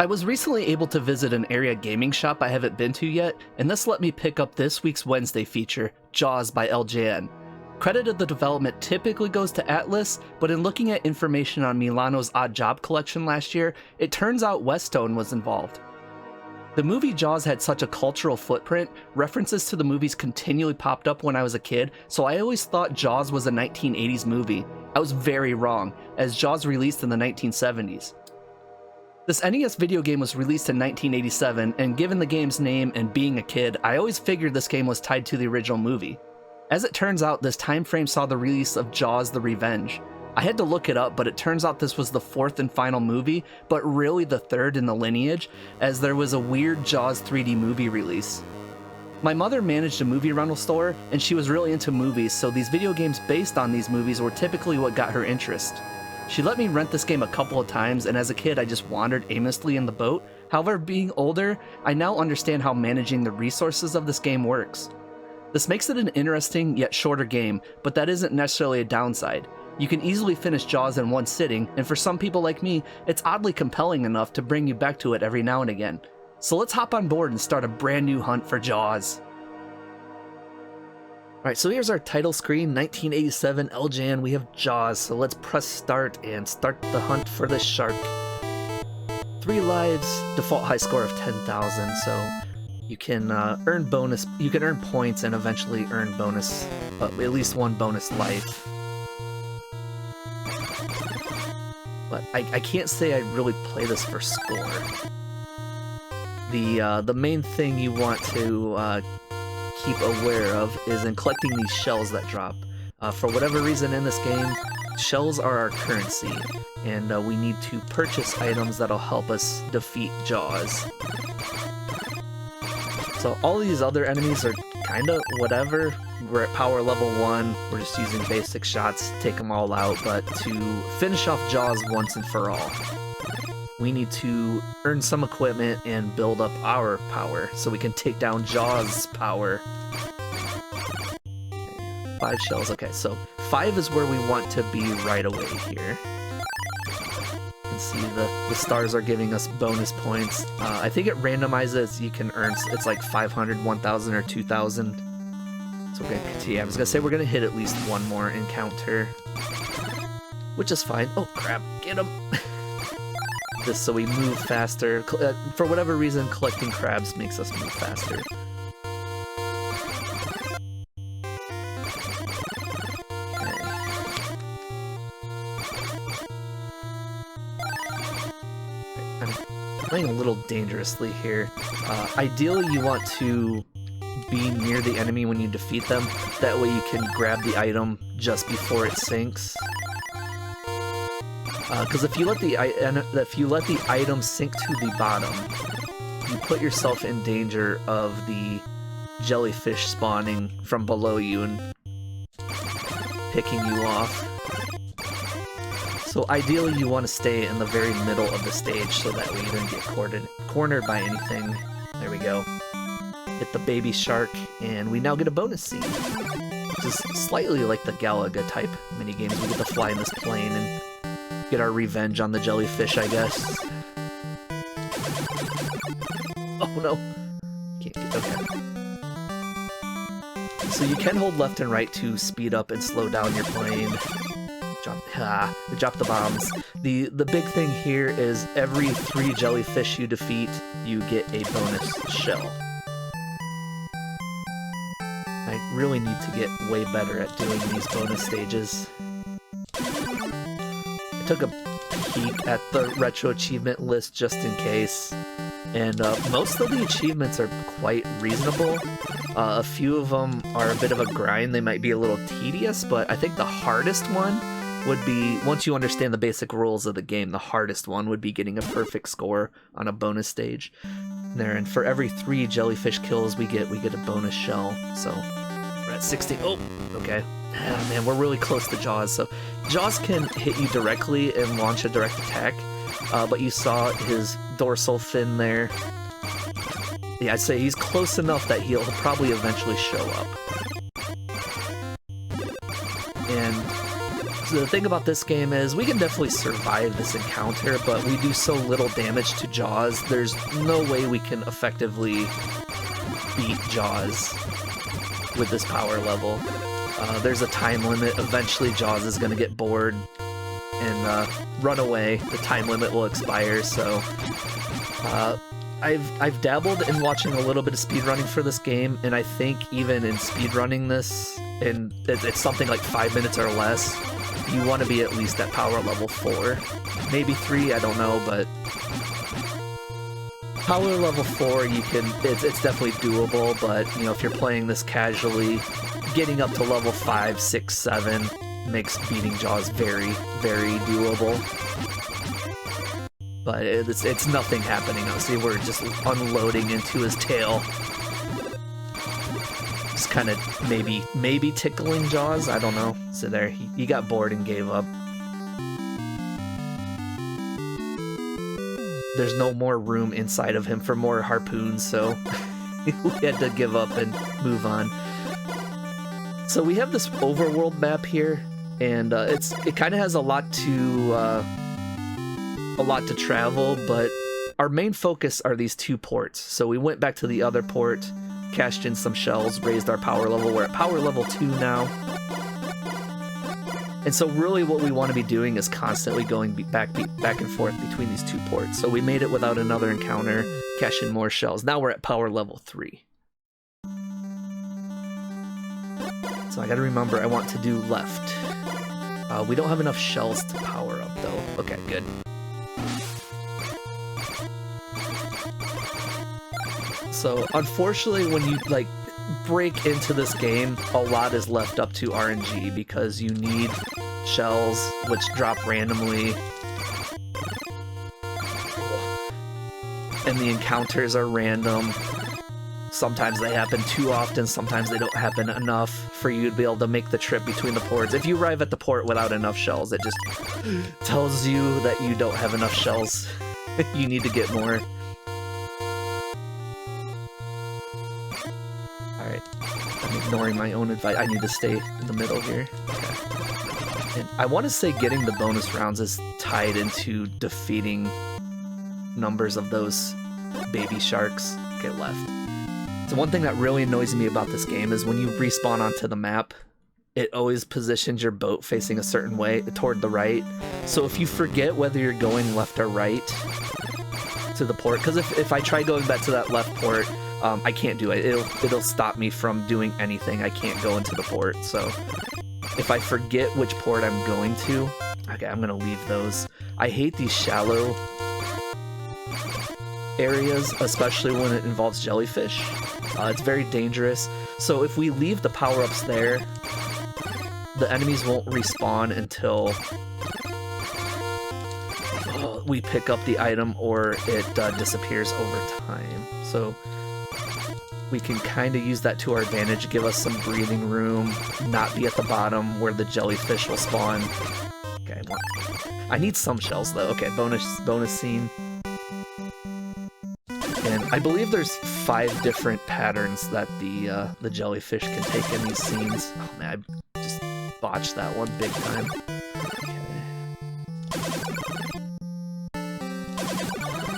I was recently able to visit an area gaming shop I haven't been to yet, and this let me pick up this week's WedNESday feature, Jaws by LJN. Credit of the development typically goes to Atlas, but in looking at information on Milano's Odd Job collection last year, it turns out Westone was involved. The movie Jaws had such a cultural footprint, references to the movies continually popped up when I was a kid, so I always thought Jaws was a 1980s movie. I was very wrong, as Jaws released in the 1970s. This NES video game was released in 1987, and given the game's name and being a kid, I always figured this game was tied to the original movie. As it turns out, this time frame saw the release of Jaws: The Revenge. I had to look it up, but it turns out this was the fourth and final movie, but really the third in the lineage, as there was a weird Jaws 3D movie release. My mother managed a movie rental store, and she was really into movies, so these video games based on these movies were typically what got her interest. She let me rent this game a couple of times, and as a kid I just wandered aimlessly in the boat. However, being older, I now understand how managing the resources of this game works. This makes it an interesting yet shorter game, but that isn't necessarily a downside. You can easily finish Jaws in one sitting, and for some people like me, it's oddly compelling enough to bring you back to it every now and again. So let's hop on board and start a brand new hunt for Jaws. Alright, so here's our title screen, 1987 LJN, we have Jaws, so let's press start and start the hunt for the shark. 3 lives, default high score of 10,000, so you can earn points and eventually earn bonus, at least 1 bonus life. But I can't say I really play this for score. The main thing you want to keep aware of is in collecting these shells that drop. For whatever reason in this game, shells are our currency, and we need to purchase items that'll help us defeat Jaws. So all these other enemies are kinda whatever. We're at power level 1, we're just using basic shots to take them all out, but to finish off Jaws once and for all, we need to earn some equipment and build up our power so we can take down Jaws' power. 5 shells, okay, so 5 is where we want to be right away here. You can see the stars are giving us bonus points. I think it randomizes, you can earn, it's like 500, 1,000, or 2,000. So we're gonna continue. I was gonna say we're gonna hit at least one more encounter, which is fine. Oh crap, get him! Just so we move faster. For whatever reason, collecting crabs makes us move faster. I'm playing a little dangerously here. Ideally, you want to be near the enemy when you defeat them. That way you can grab the item just before it sinks. Because if you let the item sink to the bottom, you put yourself in danger of the jellyfish spawning from below you and picking you off. So ideally you want to stay in the very middle of the stage so that way you don't get cornered by anything. There we go. Hit the baby shark, and we now get a bonus scene. Which is slightly like the Galaga type minigames. We get to fly in this plane and get our revenge on the jellyfish, I guess. Oh no! Can't get, okay. So you can hold left and right to speed up and slow down your plane. Drop the bombs. The big thing here is every 3 jellyfish you defeat, you get a bonus shell. I really need to get way better at doing these bonus stages. I took a peek at the retro achievement list just in case, and most of the achievements are quite reasonable. A few of them are a bit of a grind, they might be a little tedious, but I think the hardest one would be, once you understand the basic rules of the game, the hardest one would be getting a perfect score on a bonus stage. There, and for every 3 jellyfish kills we get a bonus shell, so we're at 60. Oh, okay. Oh, man, we're really close to Jaws. So Jaws can hit you directly and launch a direct attack, but you saw his dorsal fin there. Yeah, I'd say he's close enough that he'll probably eventually show up. And So the thing about this game is we can definitely survive this encounter, but we do so little damage to Jaws, there's no way we can effectively beat Jaws with this power level. There's a time limit. Eventually Jaws is going to get bored and run away. The time limit will expire, so I've dabbled in watching a little bit of speedrunning for this game, and I think even in speedrunning this, and it's something like 5 minutes or less, you want to be at least at power level 4. Maybe 3, I don't know, but power level 4, you can, it's definitely doable, but, you know, if you're playing this casually, getting up to level 5, 6, 7 makes beating Jaws very, very doable. But it's nothing happening now. See, we're just unloading into his tail. Just kind of maybe tickling Jaws, I don't know. So there, he got bored and gave up. There's no more room inside of him for more harpoons, so we had to give up and move on. So we have this overworld map here, and it kind of has a lot to travel, but our main focus are these 2 ports. So we went back to the other port, cashed in some shells, raised our power level. We're at power level 2 now. And so really what we want to be doing is constantly going back and forth between these 2 ports. So we made it without another encounter, cash in more shells. Now we're at power level 3. So I gotta remember I want to do left. We don't have enough shells to power up though. Okay, good. So unfortunately when you like break into this game, a lot is left up to RNG because you need shells which drop randomly. And the encounters are random. Sometimes they happen too often, sometimes they don't happen enough for you to be able to make the trip between the ports. If you arrive at the port without enough shells, it just tells you that you don't have enough shells. You need to get more. Alright, I'm ignoring my own advice. I need to stay in the middle here. Okay. And I want to say getting the bonus rounds is tied into defeating numbers of those baby sharks. Okay, left. So one thing that really annoys me about this game is when you respawn onto the map, it always positions your boat facing a certain way, toward the right. So if you forget whether you're going left or right to the port, because if I try going back to that left port, I can't do it. It'll stop me from doing anything. I can't go into the port. So if I forget which port I'm going to, okay, I'm gonna leave those. I hate these shallow areas, especially when it involves jellyfish. It's very dangerous. So if we leave the power-ups there, the enemies won't respawn until we pick up the item or it disappears over time. So we can kind of use that to our advantage, give us some breathing room, not be at the bottom where the jellyfish will spawn. Okay, I need some shells though. Okay, bonus scene. And I believe there's 5 different patterns that the jellyfish can take in these scenes. Oh man, I just botched that one big time.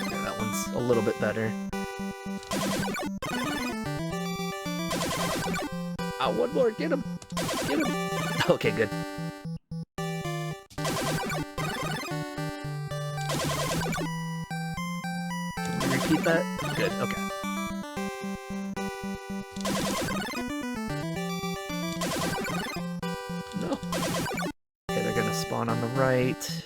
Okay, that one's a little bit better. Ah, one more, get him! Get him! Okay, good. Repeat that? Good, okay. No. Okay, they're gonna spawn on the right.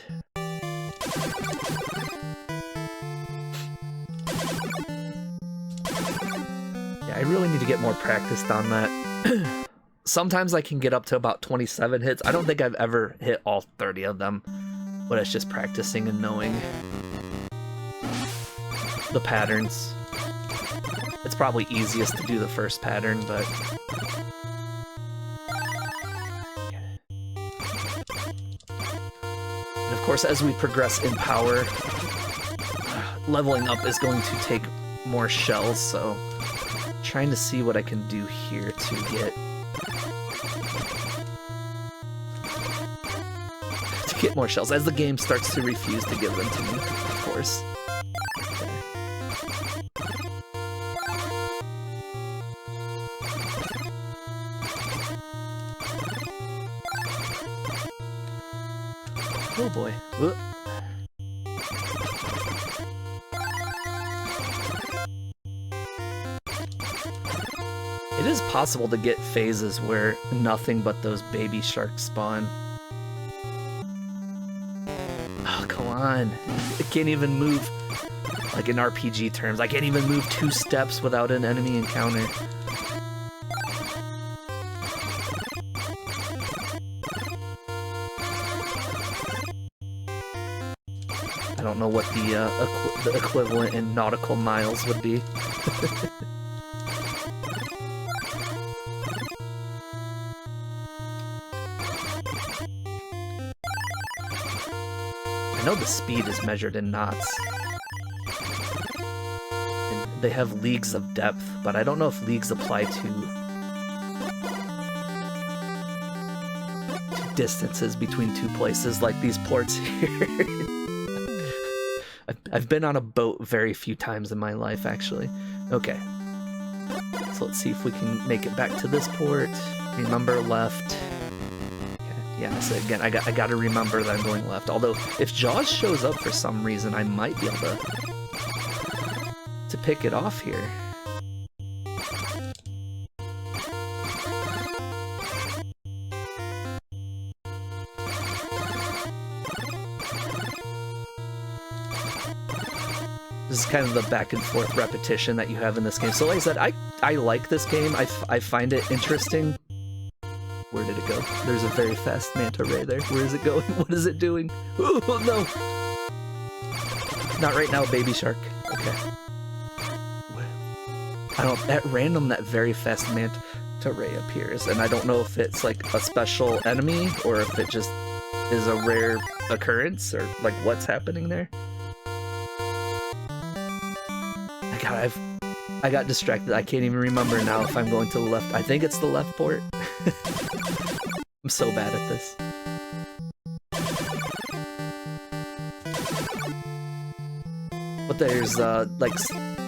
Yeah, I really need to get more practiced on that. Sometimes I can get up to about 27 hits. I don't think I've ever hit all 30 of them, but it's just practicing and knowing the patterns. It's probably easiest to do the first pattern, but and of course as we progress in power, leveling up is going to take more shells, so trying to see what I can do here to get get more shells, as the game starts to refuse to give them to me, of course. Oh boy. Whoop. It is possible to get phases where nothing but those baby sharks spawn. Oh, come on. I can't even move, like in RPG terms, I can't even move 2 steps without an enemy encounter. I don't know what the equivalent in nautical miles would be. I know the speed is measured in knots. And they have leagues of depth, but I don't know if leagues apply to distances between 2 places like these ports here. I've been on a boat very few times in my life, actually. Okay. So let's see if we can make it back to this port. Remember left. Okay. Yeah, so again, I gotta remember that I'm going left. Although, if Jaws shows up for some reason, I might be able to pick it off here. This is kind of the back and forth repetition that you have in this game. So like I said, I like this game. I find it interesting. Where did it go? There's a very fast manta ray there. Where is it going? What is it doing? Oh, no! Not right now, baby shark. Okay. I don't... At random, that very fast manta ray appears, and I don't know if it's like a special enemy, or if it just is a rare occurrence, or like what's happening there. God, I got distracted. I can't even remember now if I'm going to the left. I think it's the left port. I'm so bad at this. But there's, like,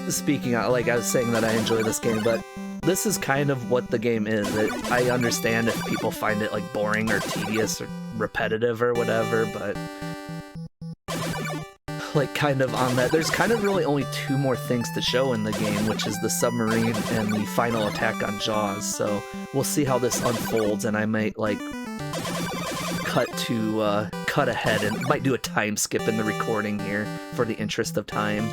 speaking out, like I was saying that I enjoy this game, but this is kind of what the game is. I understand if people find it, like, boring or tedious or repetitive or whatever, but... like, kind of on that. There's kind of really only 2 more things to show in the game, which is the submarine and the final attack on Jaws, so we'll see how this unfolds, and I might, like, cut ahead and might do a time skip in the recording here for the interest of time.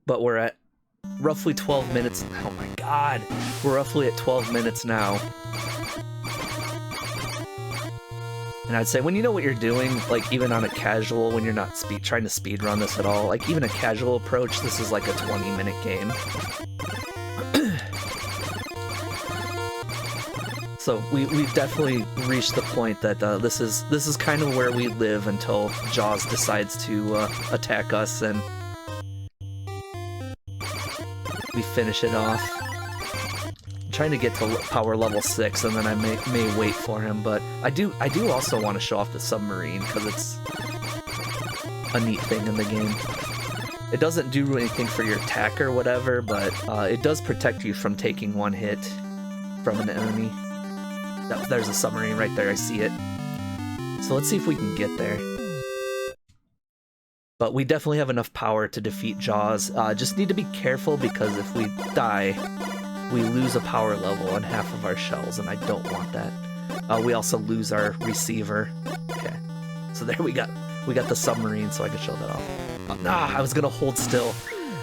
But we're at roughly 12 minutes. Oh my god. We're roughly at 12 minutes now. And I'd say when you know what you're doing, like even on a casual, when you're not trying to speedrun this at all, like even a casual approach, this is like a 20-minute game. So we've definitely reached the point that this is kind of where we live until Jaws decides to attack us and we finish it off. I'm trying to get to power level 6, and then I may wait for him, but I do also want to show off the submarine, because it's a neat thing in the game. It doesn't do anything for your attack or whatever, but it does protect you from taking 1 hit from an enemy. There's a submarine right there, I see it. So let's see if we can get there. But we definitely have enough power to defeat Jaws. Just need to be careful, because if we die, we lose a power level on half of our shells, and I don't want that. We also lose our receiver. Okay, so there we got the submarine, so I can show that off. I was gonna hold still.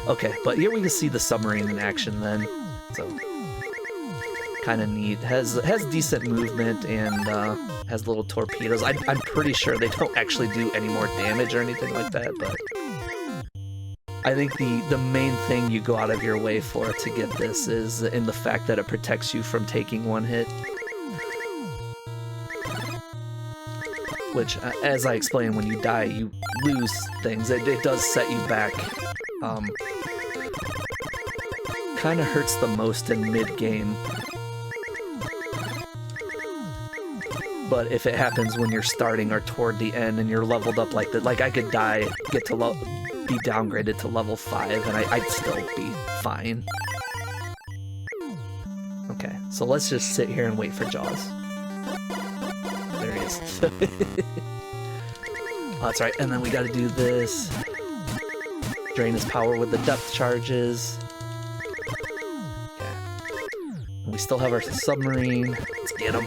Okay, but here we can see the submarine in action then. So kind of neat. Has decent movement and has little torpedoes. I'm pretty sure they don't actually do any more damage or anything like that, but I think the main thing you go out of your way for to get this is in the fact that it protects you from taking 1 hit. Which, as I explained, when you die, you lose things. It does set you back kind of hurts the most in mid-game. But if it happens when you're starting or toward the end and you're leveled up like that, like I could die, get to be downgraded to level 5, and I'd still be fine. Okay, so let's just sit here and wait for Jaws. There he is. Oh, that's right, and then we gotta do this. Drain his power with the depth charges. Okay. And we still have our submarine. Let's get him.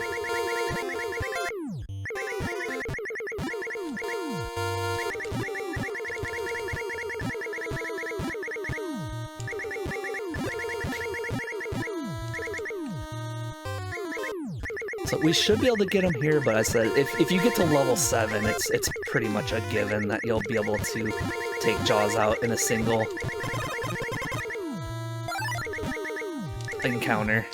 So we should be able to get him here, but I said if you get to level 7, it's pretty much a given that you'll be able to take Jaws out in a single encounter.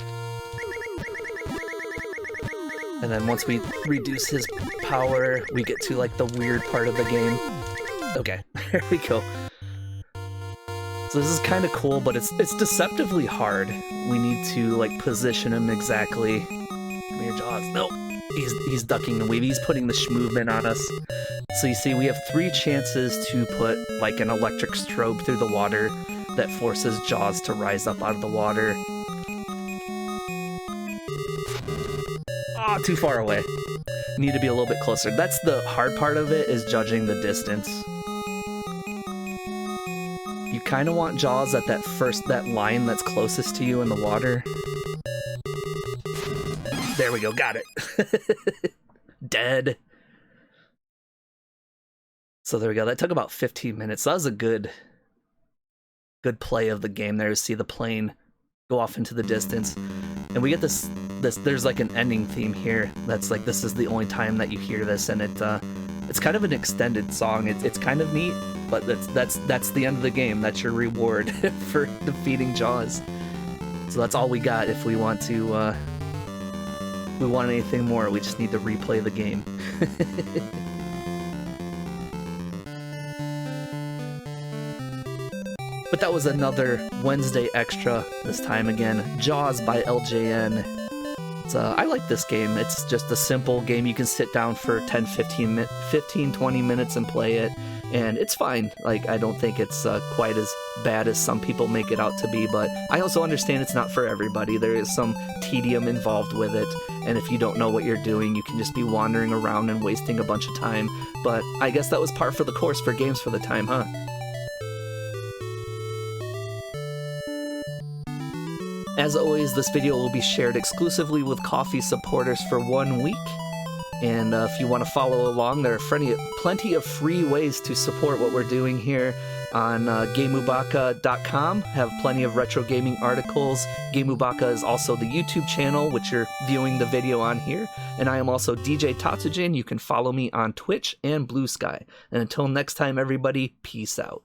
And then once we reduce his power, we get to like the weird part of the game. Okay, there we go. So this is kind of cool, but it's deceptively hard. We need to like position him exactly. Come here, Jaws. Nope. He's ducking the weave. He's putting the movement on us. So you see, we have 3 chances to put like an electric strobe through the water that forces Jaws to rise up out of the water. Ah, too far away. Need to be a little bit closer. That's the hard part of it, is judging the distance. You kind of want Jaws at that line that's closest to you in the water. There we go, got it. Dead. So there we go, that took about 15 minutes. That was a good play of the game there to see the plane go off into the distance. And we get this there's like an ending theme here that's like, this is the only time that you hear this, and it's kind of an extended song. It's kind of neat, but that's the end of the game. That's your reward for defeating Jaws. So that's all we got. If we want to we want anything more, we just need to replay the game. But that was another Wednesday Extra, this time again, Jaws by LJN. I like this game. It's just a simple game. You can sit down for 15-20 minutes and play it, and it's fine. Like, I don't think it's quite as bad as some people make it out to be, but I also understand it's not for everybody. There is some tedium involved with it, and if you don't know what you're doing, you can just be wandering around and wasting a bunch of time. But I guess that was par for the course for games for the time, huh? As always, this video will be shared exclusively with Ko-fi supporters for 1 week. And if you want to follow along, there are plenty of free ways to support what we're doing here on GameUbaka.com. Have plenty of retro gaming articles. GameUbaka is also the YouTube channel, which you're viewing the video on here. And I am also DJ Tatsujin. You can follow me on Twitch and Blue Sky. And until next time, everybody, peace out.